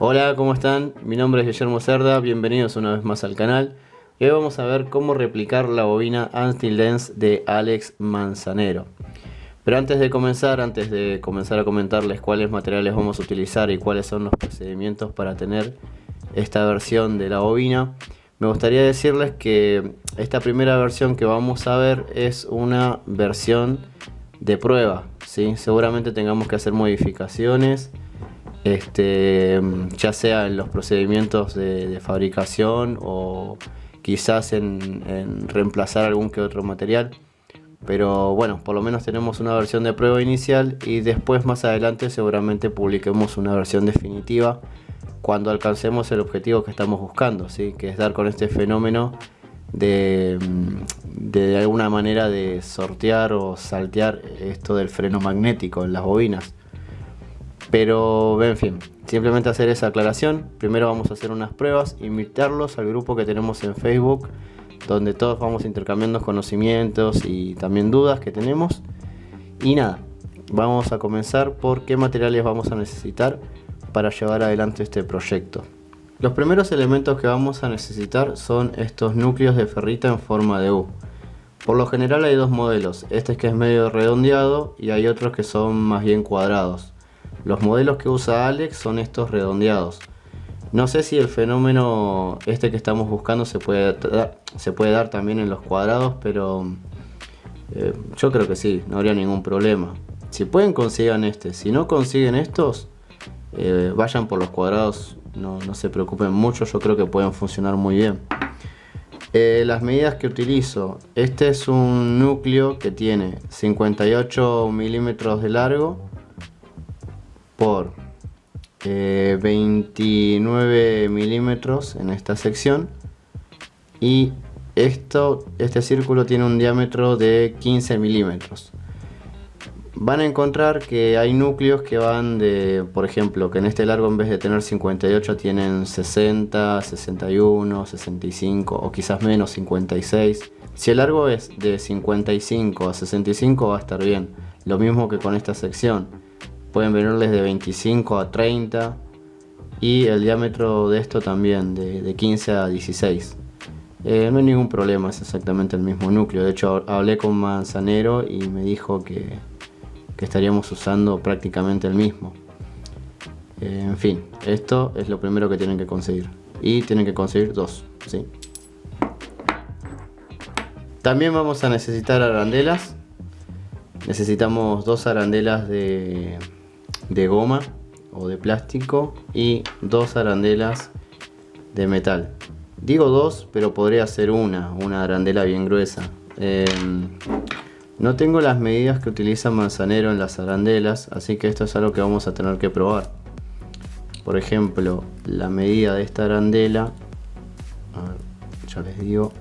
Hola, ¿cómo están? Mi nombre es Guillermo Cerda, bienvenidos una vez más al canal. Y hoy vamos a ver cómo replicar la bobina Anti-Lens de Alex Manzanero. Pero antes de comenzar a comentarles cuáles materiales vamos a utilizar y cuáles son los procedimientos para tener esta versión de la bobina, me gustaría decirles que esta primera versión que vamos a ver es una versión de prueba, ¿sí? Seguramente tengamos que hacer modificaciones, ya sea en los procedimientos de fabricación o quizás en reemplazar algún que otro material. Pero bueno, por lo menos tenemos una versión de prueba inicial y después más adelante seguramente publiquemos una versión definitiva cuando alcancemos el objetivo que estamos buscando, ¿sí? Que es dar con este fenómeno de alguna manera de sortear o saltear esto del freno magnético en las bobinas. Pero en fin, simplemente hacer esa aclaración. Primero vamos a hacer unas pruebas, invitarlos al grupo que tenemos en Facebook, donde todos vamos intercambiando conocimientos y también dudas que tenemos. Y nada, vamos a comenzar por qué materiales vamos a necesitar para llevar adelante este proyecto. Los primeros elementos que vamos a necesitar son estos núcleos de ferrita en forma de U. Por lo general hay dos modelos, este que es medio redondeado y hay otros que son más bien cuadrados. Los modelos que usa Alex son estos redondeados. No sé si el fenómeno este que estamos buscando se puede dar también en los cuadrados, pero yo creo que sí, no habría ningún problema. Si pueden, consigan este. Si no consiguen estos, vayan por los cuadrados, no se preocupen mucho, yo creo que pueden funcionar muy bien. Las medidas que utilizo, este es un núcleo que tiene 58 milímetros de largo por 29 milímetros en esta sección, y este círculo tiene un diámetro de 15 milímetros. Van a encontrar que hay núcleos que van de, por ejemplo, que en este largo en vez de tener 58 tienen 60, 61, 65 o quizás menos 56. Si el largo es de 55 a 65 va a estar bien, lo mismo que con esta sección. Pueden venirles de 25 a 30 y el diámetro de esto también de 15 a 16. No hay ningún problema, es exactamente el mismo núcleo. De hecho, hablé con Manzanero y me dijo que estaríamos usando prácticamente el mismo. En fin, esto es lo primero que tienen que conseguir. Y tienen que conseguir dos, ¿sí? También vamos a necesitar arandelas. Necesitamos dos arandelas de goma o de plástico y dos arandelas de metal. Digo dos, pero podría ser una arandela bien gruesa. No tengo las medidas que utiliza Manzanero en las arandelas, así que esto es algo que vamos a tener que probar. Por ejemplo, la medida de esta arandela, a ver, ya les digo,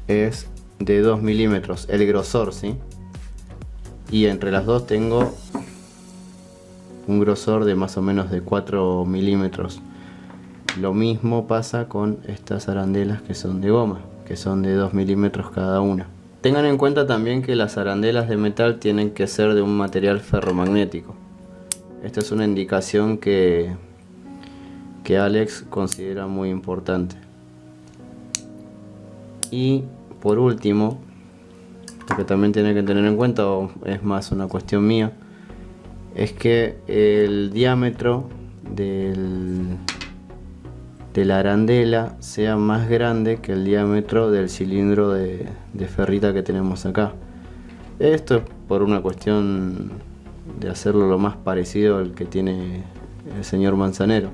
es de 2 milímetros, el grosor, ¿sí? Y entre las dos tengo un grosor de más o menos de 4 milímetros. Lo mismo pasa con estas arandelas que son de goma, que son de 2 milímetros cada una. Tengan en cuenta también que las arandelas de metal tienen que ser de un material ferromagnético. Esta es una indicación que Alex considera muy importante. Y por último, lo que también tienen que tener en cuenta, o es más una cuestión mía, es que el diámetro de la arandela sea más grande que el diámetro del cilindro de ferrita que tenemos acá. Esto es por una cuestión de hacerlo lo más parecido al que tiene el señor Manzanero.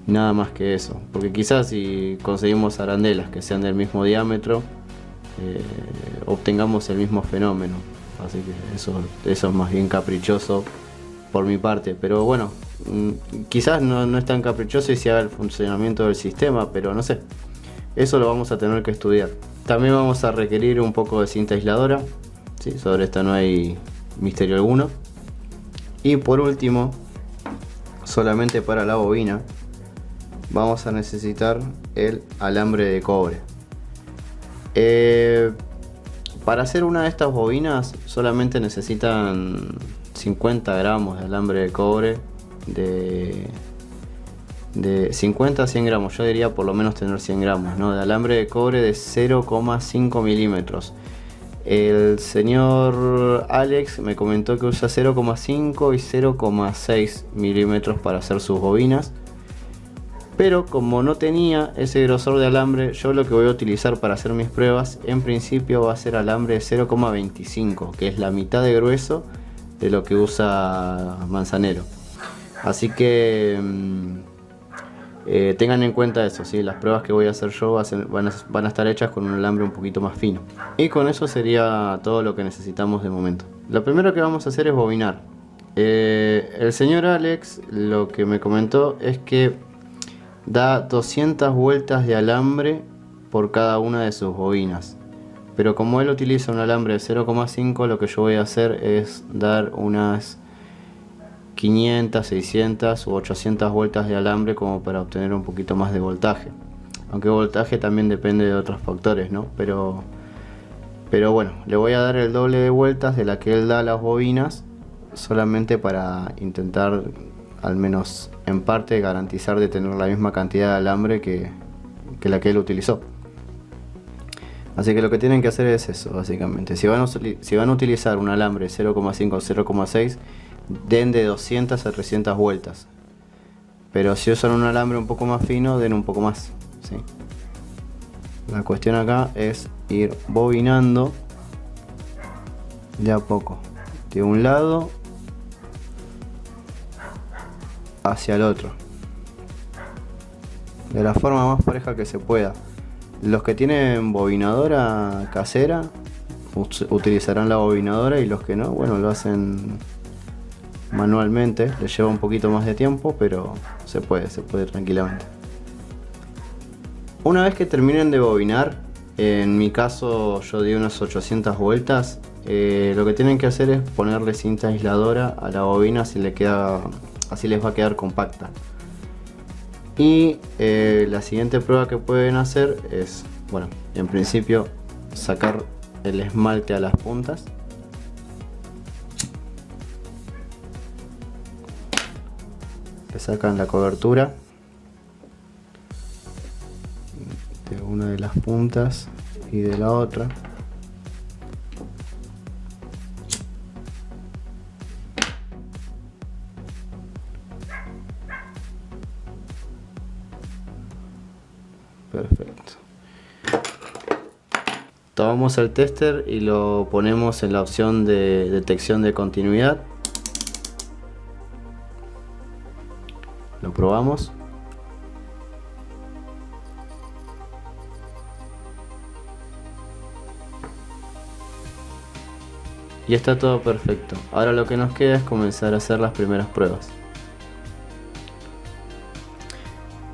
Nada más que eso, porque quizás si conseguimos arandelas que sean del mismo diámetro, obtengamos el mismo fenómeno. Así que eso es más bien caprichoso por mi parte, pero bueno, quizás no es tan caprichoso y se haga el funcionamiento del sistema, pero no sé, eso lo vamos a tener que estudiar. También vamos a requerir un poco de cinta aisladora, ¿sí? Sobre esta no hay misterio alguno. Y por último, solamente para la bobina, vamos a necesitar el alambre de cobre. Para hacer una de estas bobinas solamente necesitan 50 gramos de alambre de cobre de de 50 a 100 gramos. Yo diría por lo menos tener 100 gramos, ¿no? De alambre de cobre de 0,5 milímetros. El señor Alex me comentó que usa 0,5 y 0,6 milímetros para hacer sus bobinas. Pero como no tenía ese grosor de alambre, yo lo que voy a utilizar para hacer mis pruebas en principio va a ser alambre de 0,25, que es la mitad de grueso de lo que usa Manzanero. Así que tengan en cuenta eso, ¿sí? Las pruebas que voy a hacer yo van a estar hechas con un alambre un poquito más fino. Y con eso sería todo lo que necesitamos de momento. Lo primero que vamos a hacer es bobinar. El señor Alex lo que me comentó es que da 200 vueltas de alambre por cada una de sus bobinas. Pero como él utiliza un alambre de 0,5, lo que yo voy a hacer es dar unas 500, 600 u 800 vueltas de alambre como para obtener un poquito más de voltaje. Aunque voltaje también depende de otros factores, ¿no? Pero bueno, le voy a dar el doble de vueltas de la que él da a las bobinas, solamente para intentar, al menos en parte, garantizar de tener la misma cantidad de alambre que la que él utilizó. Así que lo que tienen que hacer es eso, básicamente. Si van a utilizar un alambre 0,5 o 0,6, den de 200 a 300 vueltas. Pero si usan un alambre un poco más fino, den un poco más, ¿sí? La cuestión acá es ir bobinando de a poco, de un lado hacia el otro, de la forma más pareja que se pueda. Los que tienen bobinadora casera utilizarán la bobinadora, y los que no, bueno, lo hacen manualmente. Les lleva un poquito más de tiempo, pero se puede tranquilamente. Una vez que terminen de bobinar, en mi caso yo di unas 800 vueltas, lo que tienen que hacer es ponerle cinta aisladora a la bobina, así les va a quedar compacta. Y la siguiente prueba que pueden hacer es, bueno, en principio sacar el esmalte a las puntas. Le sacan la cobertura de una de las puntas y de la otra. Perfecto. Tomamos el tester y lo ponemos en la opción de detección de continuidad. Lo probamos. Y está todo perfecto. Ahora lo que nos queda es comenzar a hacer las primeras pruebas.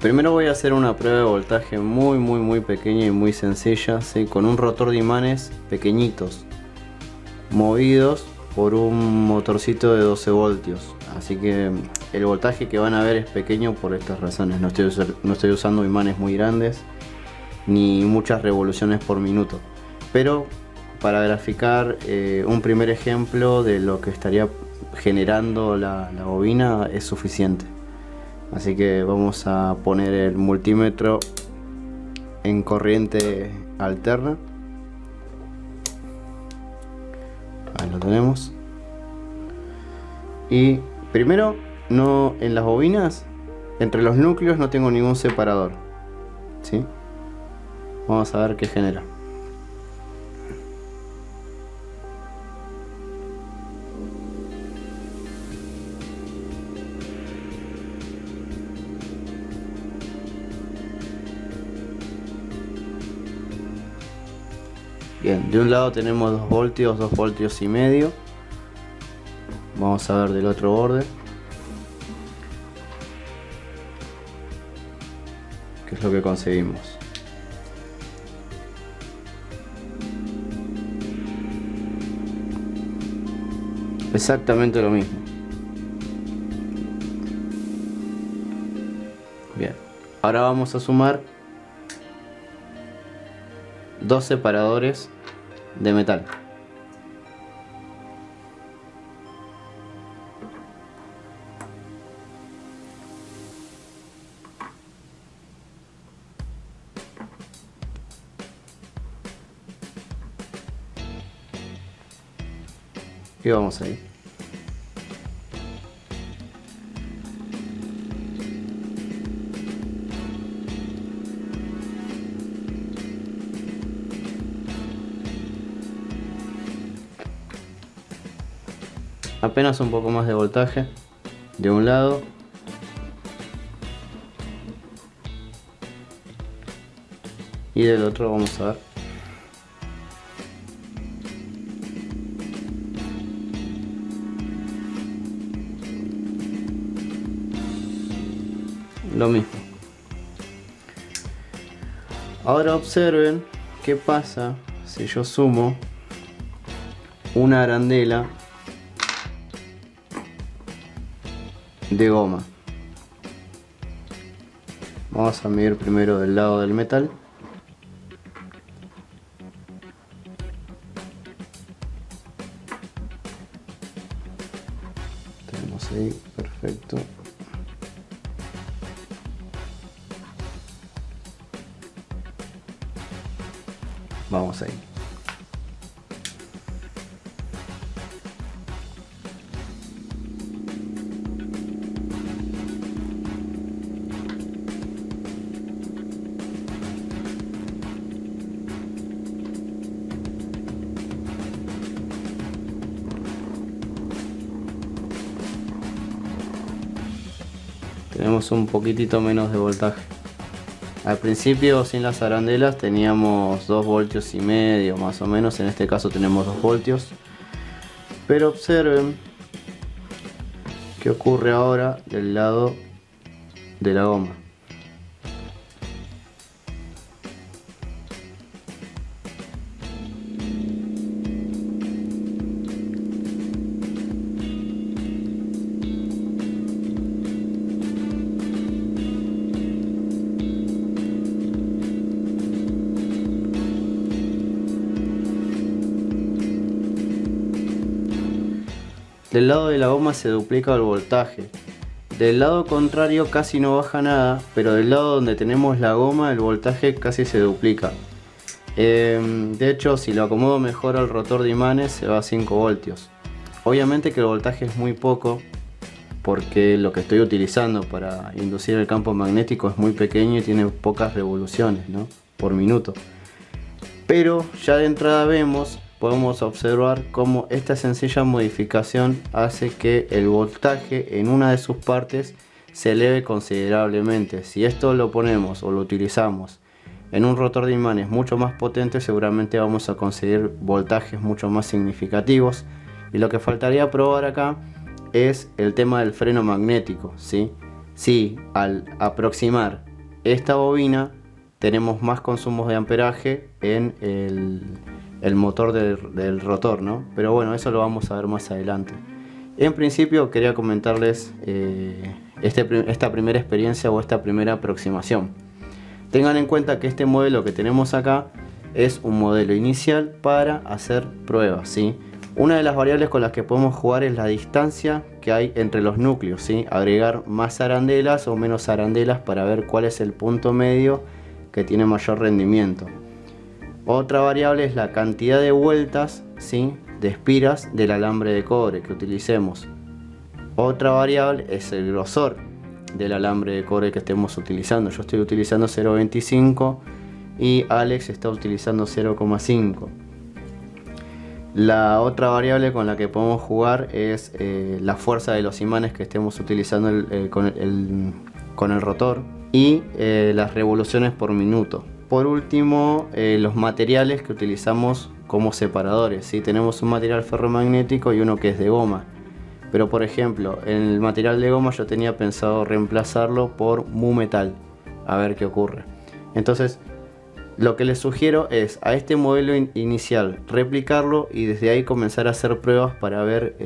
Primero voy a hacer una prueba de voltaje muy pequeña y muy sencilla, ¿sí? Con un rotor de imanes pequeñitos, movidos por un motorcito de 12 voltios. Así que el voltaje que van a ver es pequeño por estas razones. No estoy usando imanes muy grandes ni muchas revoluciones por minuto. Pero para graficar un primer ejemplo de lo que estaría generando la bobina es suficiente. Así que vamos a poner el multímetro en corriente alterna. Ahí lo tenemos. Y primero, no, en las bobinas, entre los núcleos no tengo ningún separador, ¿sí? Vamos a ver qué genera. Bien, de un lado tenemos 2 voltios y medio. Vamos a ver del otro borde qué es lo que conseguimos. Exactamente lo mismo. Bien, ahora vamos a sumar 2 separadores de metal. y vamos ahí. Apenas un poco más de voltaje de un lado. Y del otro vamos a ver. Lo mismo. Ahora observen qué pasa si yo sumo una arandela de goma. Vamos a medir primero del lado del metal. Tenemos ahí, perfecto. Vamos ahí. Tenemos un poquitito menos de voltaje. Al principio sin las arandelas teníamos 2 voltios y medio más o menos, en este caso tenemos 2 voltios. Pero observen qué ocurre ahora del lado de la goma. Del lado de la goma se duplica el voltaje. Del lado contrario casi no baja nada, pero del lado donde tenemos la goma el voltaje casi se duplica. De hecho, si lo acomodo mejor al rotor de imanes se va a 5 voltios. Obviamente que el voltaje es muy poco, porque lo que estoy utilizando para inducir el campo magnético es muy pequeño y tiene pocas revoluciones, ¿no?, por minuto. Pero ya de entrada podemos observar cómo esta sencilla modificación hace que el voltaje en una de sus partes se eleve considerablemente. Si esto lo ponemos o lo utilizamos en un rotor de imanes mucho más potente, seguramente vamos a conseguir voltajes mucho más significativos. Y lo que faltaría probar acá es el tema del freno magnético, ¿sí? Si al aproximar esta bobina tenemos más consumos de amperaje en el motor del rotor, ¿no? Pero bueno, eso lo vamos a ver más adelante. En principio quería comentarles esta primera experiencia o esta primera aproximación. Tengan en cuenta que este modelo que tenemos acá es un modelo inicial para hacer pruebas, ¿sí? Una de las variables con las que podemos jugar es la distancia que hay entre los núcleos, ¿sí? Agregar más arandelas o menos arandelas para ver cuál es el punto medio que tiene mayor rendimiento. Otra variable es la cantidad de vueltas, ¿sí?, de espiras del alambre de cobre que utilicemos. Otra variable es el grosor del alambre de cobre que estemos utilizando. Yo estoy utilizando 0.25 y Alex está utilizando 0.5. La otra variable con la que podemos jugar es la fuerza de los imanes que estemos utilizando con el rotor y las revoluciones por minuto. Por último, los materiales que utilizamos como separadores, ¿sí? Tenemos un material ferromagnético y uno que es de goma. Pero por ejemplo, en el material de goma yo tenía pensado reemplazarlo por mu metal. A ver qué ocurre. Entonces, lo que les sugiero es a este modelo inicial replicarlo y desde ahí comenzar a hacer pruebas para ver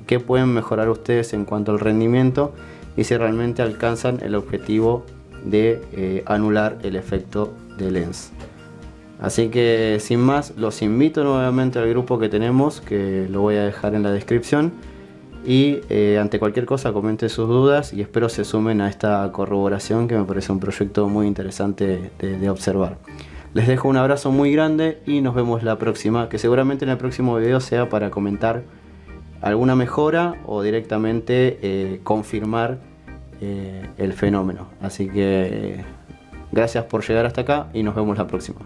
qué pueden mejorar ustedes en cuanto al rendimiento y si realmente alcanzan el objetivo de anular el efecto de Lenz. Así que sin más, los invito nuevamente al grupo que tenemos, que lo voy a dejar en la descripción, y ante cualquier cosa comenten sus dudas y espero se sumen a esta corroboración, que me parece un proyecto muy interesante de observar. Les dejo un abrazo muy grande y nos vemos la próxima, que seguramente en el próximo video sea para comentar alguna mejora o directamente confirmar el fenómeno. Así que gracias por llegar hasta acá y nos vemos la próxima.